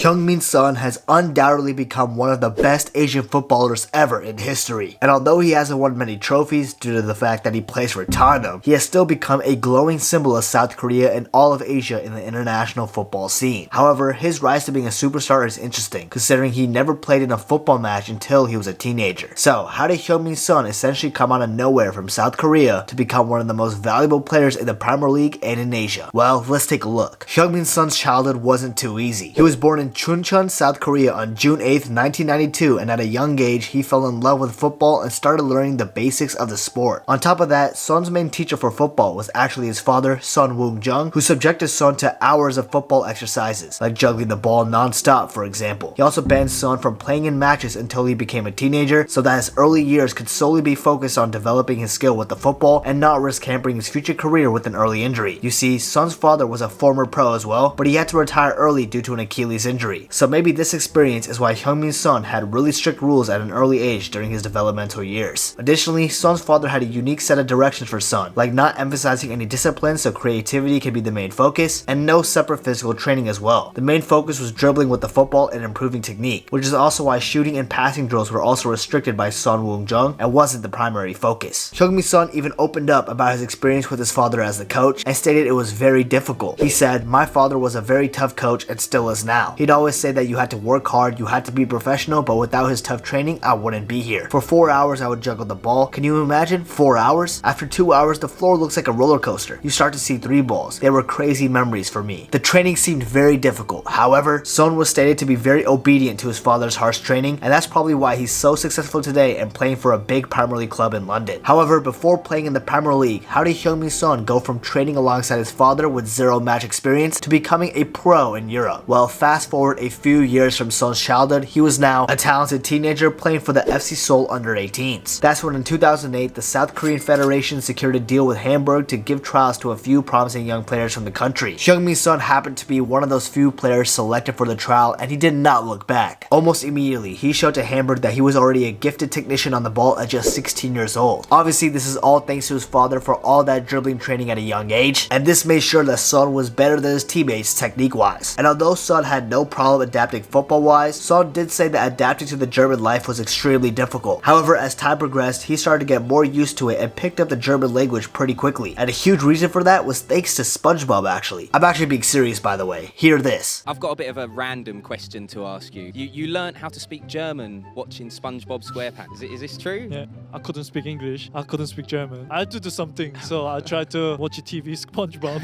Heung-Min Son has undoubtedly become one of the best Asian footballers ever in history. And although he hasn't won many trophies due to the fact that he plays for Tottenham, he has still become a glowing symbol of South Korea and all of Asia in the international football scene. However, his rise to being a superstar is interesting, considering he never played in a football match until he was a teenager. So, how did Heung-Min Son essentially come out of nowhere from South Korea to become one of the most valuable players in the Premier League and in Asia? Well, let's take a look. Heung-Min Son's childhood wasn't too easy. He was born in Chuncheon, South Korea on June 8th, 1992, and at a young age, he fell in love with football and started learning the basics of the sport. On top of that, Son's main teacher for football was actually his father, son-heung, who subjected Son to hours of football exercises, like juggling the ball non-stop, for example. He also banned Son from playing in matches until he became a teenager, so that his early years could solely be focused on developing his skill with the football and not risk hampering his future career with an early injury. You see, Son's father was a former pro as well, but he had to retire early due to an Achilles injury. So maybe this experience is why Heung-Min Son had really strict rules at an early age during his developmental years. Additionally, Son's father had a unique set of directions for Son, like not emphasizing any discipline so creativity could be the main focus, and no separate physical training as well. The main focus was dribbling with the football and improving technique, which is also why shooting and passing drills were also restricted by son-heung and wasn't the primary focus. Heung-Min Son even opened up about his experience with his father as the coach and stated it was very difficult. He said, "My father was a very tough coach and still is now. He'd always say that you had to work hard, you had to be professional, but without his tough training, I wouldn't be here. For 4 hours, I would juggle the ball. Can you imagine? 4 hours? After 2 hours, the floor looks like a roller coaster. You start to see 3 balls. They were crazy memories for me. The training seemed very difficult. However, Son was stated to be very obedient to his father's harsh training, and that's probably why he's so successful today and playing for a big Premier League club in London. However, before playing in the Premier League, how did Heung-Min Son go from training alongside his father with 0 match experience to becoming a pro in Europe? Well, fast forward a few years from Son's childhood, he was now a talented teenager playing for the FC Seoul under-18s. That's when in 2008, the South Korean Federation secured a deal with Hamburg to give trials to a few promising young players from the country. Heung-Min Son happened to be one of those few players selected for the trial, and he did not look back. Almost immediately, he showed to Hamburg that he was already a gifted technician on the ball at just 16 years old. Obviously, this is all thanks to his father for all that dribbling training at a young age, and this made sure that Son was better than his teammates technique-wise. And although Son had no problem adapting football-wise, Son did say that adapting to the German life was extremely difficult. However, as time progressed, he started to get more used to it and picked up the German language pretty quickly. And a huge reason for that was thanks to SpongeBob, actually. I'm actually being serious, by the way. Hear this. I've got a bit of a random question to ask you. You learned how to speak German watching SpongeBob SquarePants. Is this true? Yeah, I couldn't speak English. I couldn't speak German. I had to do something, so I tried to watch a TV SpongeBob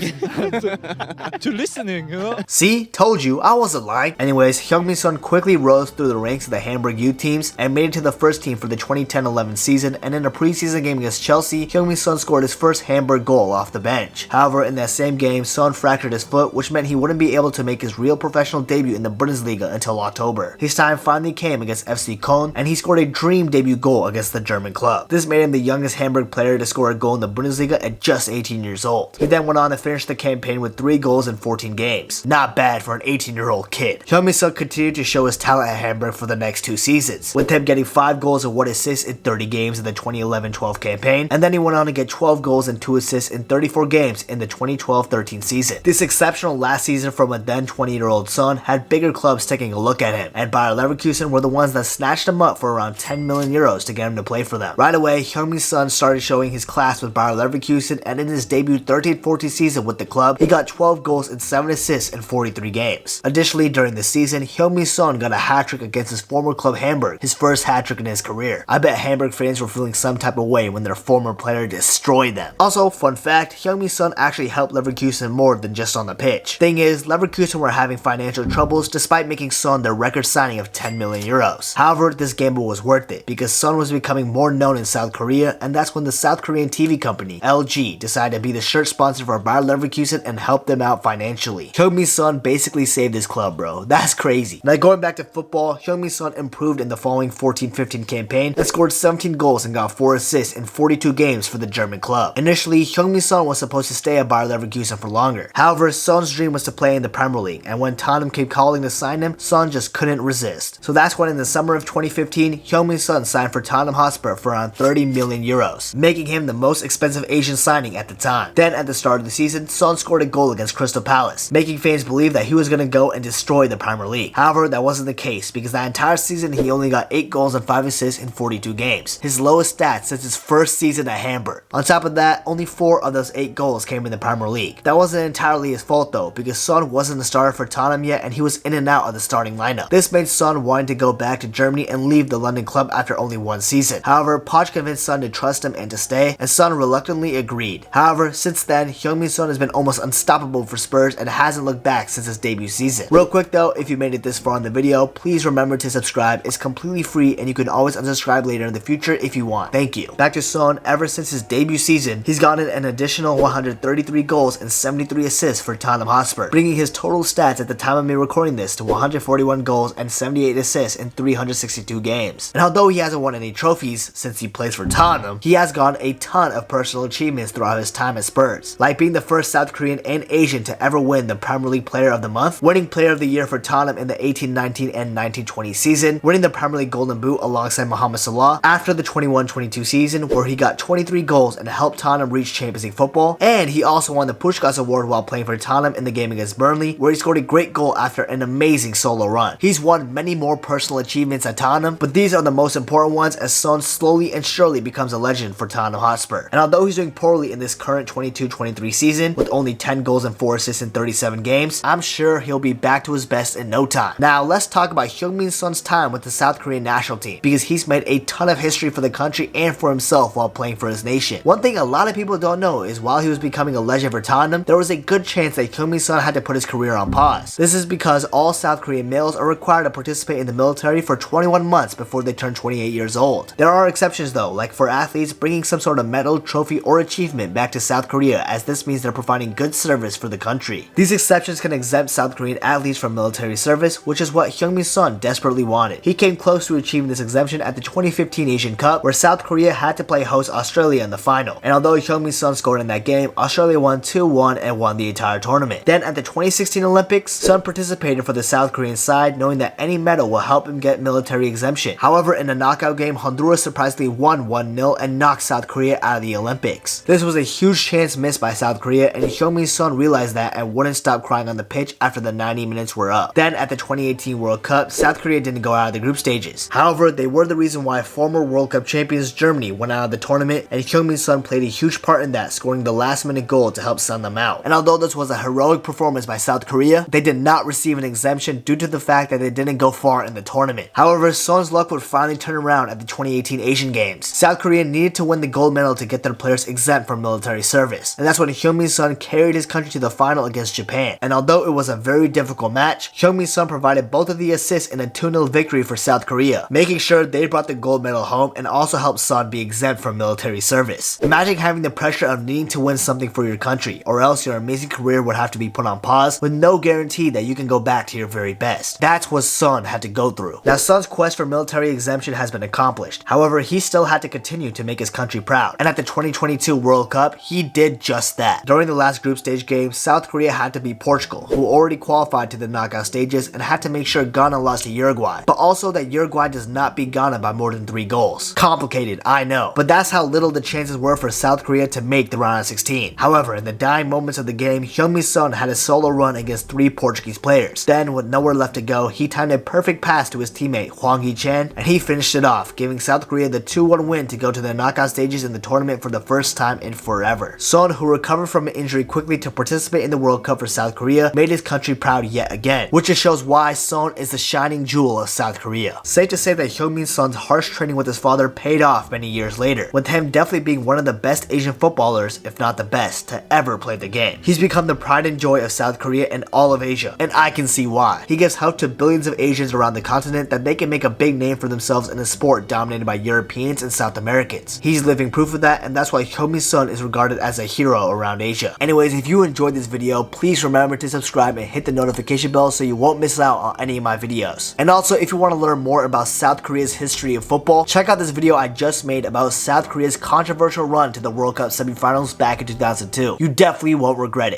to listening, you know? See? Told you, I wasn't lying. Anyways, Heung-Min Son quickly rose through the ranks of the Hamburg youth teams and made it to the first team for the 2010-11 season, and in a preseason game against Chelsea, Heung-Min Son scored his first Hamburg goal off the bench. However, in that same game, Son fractured his foot, which meant he wouldn't be able to make his real professional debut in the Bundesliga until October. His time finally came against FC Köln, and he scored a dream debut goal against the German club. This made him the youngest Hamburg player to score a goal in the Bundesliga at just 18 years old. He then went on to finish the campaign with 3 goals in 14 games. Not bad for an 18-year-old kid. Heung-Min Son continued to show his talent at Hamburg for the next 2 seasons, with him getting 5 goals and 1 assist in 30 games in the 2011-12 campaign, and then he went on to get 12 goals and 2 assists in 34 games in the 2012-13 season. This exceptional last season from a then 20-year-old Son had bigger clubs taking a look at him, and Bayer Leverkusen were the ones that snatched him up for around 10 million euros to get him to play for them. Right away, Heung-Min Son started showing his class with Bayer Leverkusen, and in his debut 13-14 season with the club, he got 12 goals and 7 assists in 43 games. Additionally, during the season, Heung-Min Son got a hat-trick against his former club Hamburg, his first hat-trick in his career. I bet Hamburg fans were feeling some type of way when their former player destroyed them. Also, fun fact, Heung-Min Son actually helped Leverkusen more than just on the pitch. Thing is, Leverkusen were having financial troubles despite making Son their record signing of 10 million euros. However, this gamble was worth it because Son was becoming more known in South Korea, and that's when the South Korean TV company, LG, decided to be the shirt sponsor for Bayer Leverkusen and help them out financially. Heung-Min Son basically saved his club, bro. That's crazy. Now going back to football, Heung-Min Son improved in the following 14-15 campaign and scored 17 goals and got 4 assists in 42 games for the German club. Initially, Heung-Min Son was supposed to stay at Bayer Leverkusen for longer. However, Son's dream was to play in the Premier League, and when Tottenham came calling to sign him, Son just couldn't resist. So that's when in the summer of 2015, Heung-Min Son signed for Tottenham Hotspur for around 30 million euros, making him the most expensive Asian signing at the time. Then at the start of the season, Son scored a goal against Crystal Palace, making fans believe that he was going to go and destroy destroy the Premier League. However, that wasn't the case because that entire season he only got 8 goals and 5 assists in 42 games, his lowest stats since his first season at Hamburg. On top of that, only 4 of those 8 goals came in the Premier League. That wasn't entirely his fault though, because Son wasn't a starter for Tottenham yet and he was in and out of the starting lineup. This made Son wanting to go back to Germany and leave the London club after only 1 season. However, Poch convinced Son to trust him and to stay, and Son reluctantly agreed. However, since then, Heung-Min Son has been almost unstoppable for Spurs and hasn't looked back since his debut season. Real quick though, if you made it this far in the video, please remember to subscribe. It's completely free and you can always unsubscribe later in the future if you want. Thank you. Back to Son, ever since his debut season, he's gotten an additional 133 goals and 73 assists for Tottenham Hotspur, bringing his total stats at the time of me recording this to 141 goals and 78 assists in 362 games. And although he hasn't won any trophies since he plays for Tottenham, he has gotten a ton of personal achievements throughout his time at Spurs, like being the first South Korean and Asian to ever win the Premier League Player of the Month, winning Player of the Year for Tottenham in the 18-19 and 19-20 season, winning the Premier League Golden Boot alongside Mohamed Salah after the 21-22 season where he got 23 goals and helped Tottenham reach Champions League football, and he also won the Puskás Award while playing for Tottenham in the game against Burnley where he scored a great goal after an amazing solo run. He's won many more personal achievements at Tottenham, but these are the most important ones as Son slowly and surely becomes a legend for Tottenham Hotspur. And although he's doing poorly in this current 22-23 season with only 10 goals and 4 assists in 37 games, I'm sure he'll be back to his best in no time. Now let's talk about Heung-Min Son's time with the South Korean national team, because he's made a ton of history for the country and for himself while playing for his nation. One thing a lot of people don't know is while he was becoming a legend for Tottenham, there was a good chance that Heung-Min Son had to put his career on pause. This is because all South Korean males are required to participate in the military for 21 months before they turn 28 years old. There are exceptions though, like for athletes bringing some sort of medal, trophy, or achievement back to South Korea, as this means they're providing good service for the country. These exceptions can exempt South Korean athletes from military service, which is what Heung-Min Son desperately wanted. He came close to achieving this exemption at the 2015 Asian Cup, where South Korea had to play host Australia in the final. And although Heung-Min Son scored in that game, Australia won 2-1 and won the entire tournament. Then at the 2016 Olympics, Son participated for the South Korean side, knowing that any medal will help him get military exemption. However, in a knockout game, Honduras surprisingly won 1-0 and knocked South Korea out of the Olympics. This was a huge chance missed by South Korea, and Heung-Min Son realized that and wouldn't stop crying on the pitch after the 90 minutes were up. Then at the 2018 World Cup, South Korea didn't go out of the group stages. However, they were the reason why former World Cup champions Germany went out of the tournament, and Heung-Min Son played a huge part in that, scoring the last minute goal to help send them out. And although this was a heroic performance by South Korea, they did not receive an exemption due to the fact that they didn't go far in the tournament. However, Son's luck would finally turn around at the 2018 Asian Games. South Korea needed to win the gold medal to get their players exempt from military service, and that's when Heung-Min Son carried his country to the final against Japan. And although it was a very difficult match, Heung-Min Son provided both of the assists in a 2-0 victory for South Korea, making sure they brought the gold medal home and also helped Son be exempt from military service. Imagine having the pressure of needing to win something for your country, or else your amazing career would have to be put on pause with no guarantee that you can go back to your very best. That's what Son had to go through. Now Son's quest for military exemption has been accomplished. However, he still had to continue to make his country proud, and at the 2022 World Cup, he did just that. During the last group stage game, South Korea had to beat Portugal, who already qualified to the knockout stages, and had to make sure Ghana lost to Uruguay, but also that Uruguay does not beat Ghana by more than 3 goals. Complicated, I know, but that's how little the chances were for South Korea to make the round of 16. However, in the dying moments of the game, Heung-Min Son had a solo run against 3 Portuguese players. Then, with nowhere left to go, he timed a perfect pass to his teammate Hwang Hee-chan, and he finished it off, giving South Korea the 2-1 win to go to the knockout stages in the tournament for the first time in forever. Son, who recovered from an injury quickly to participate in the World Cup for South Korea, made his country proud yet again, which just shows why Son is the shining jewel of South Korea. Safe to say that Heung-Min Son's harsh training with his father paid off many years later, with him definitely being one of the best Asian footballers, if not the best, to ever play the game. He's become the pride and joy of South Korea and all of Asia, and I can see why. He gives hope to billions of Asians around the continent that they can make a big name for themselves in a sport dominated by Europeans and South Americans. He's living proof of that, and that's why Heung-Min Son is regarded as a hero around Asia. Anyways, if you enjoyed this video, please remember to subscribe and hit the notification bell so you won't miss out on any of my videos. And also, if you want to learn more about South Korea's history of football, check out this video I just made about South Korea's controversial run to the World Cup semifinals back in 2002. You definitely won't regret it.